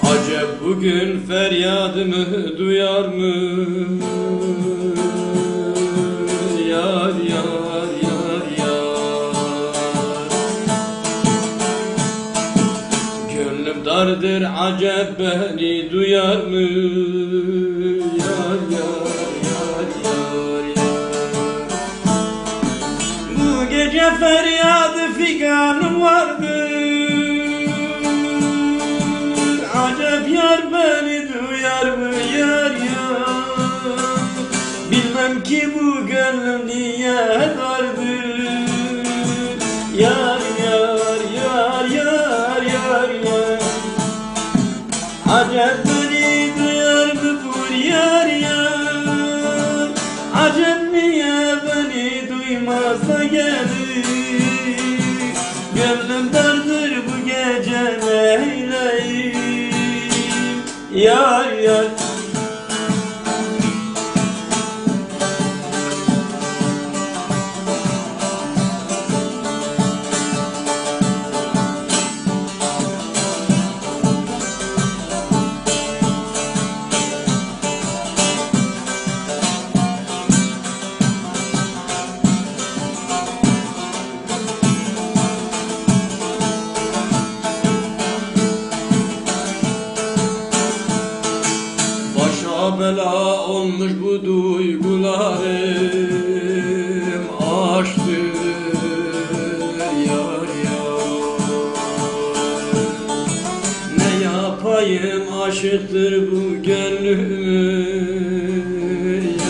Acep bugün feryadımı duyar mı? Yar yar yar yar. Gönlüm dardır acep beni duyar mı? Yar yar yar yar yar. Bu gece feryadı figanım vardır. Acep yar beni duyar mı yar yar? Bilmem ki bu gönlüm niye dardır. Yar yar yar yar yar yar. Acep beni duyar mı bu yar yar? Acep niye beni duymaz da gelir? Gönlüm dardır bu gece neyleyim? Yar yar. Bela olmuş bu duygularım, aşktır yar yar. Ne yapayım aşıktır bu gönlüm,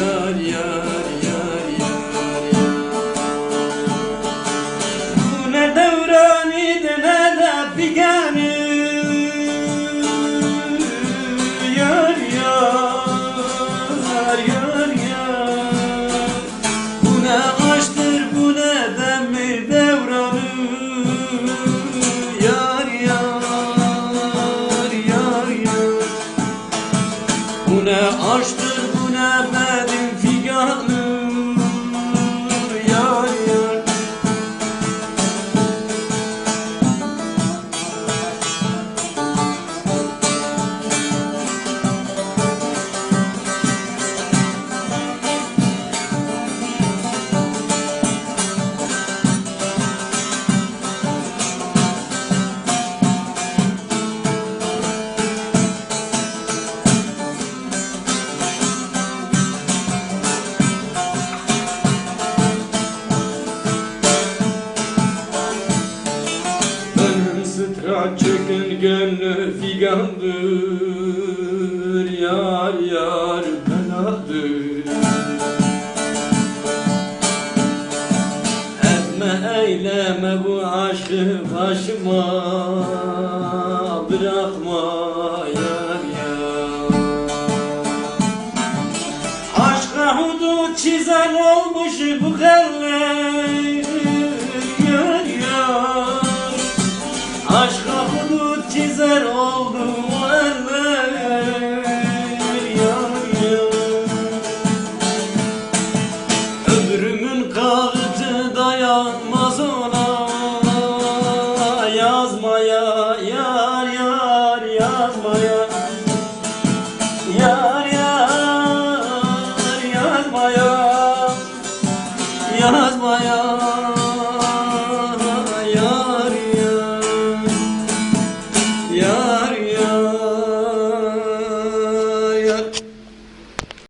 yar yar yar yar yar. Bu ne devran idi ne de figanı. Bu ne aşktır bu ne benim figanım, yar yar. Çökün gönlü figandır, yar yar beladır. Etme eyleme bu aşkı başıma, bırakma yar yar. Aşka hudut çizen olmuş bu kaller, yar yar. Aşka hudut çizer oldu o eller, yar yar. Ömrümün kağıtı dayanmaz ona, yazmaya yar yar yazmaya. Yar yar yazmaya, yazmaya.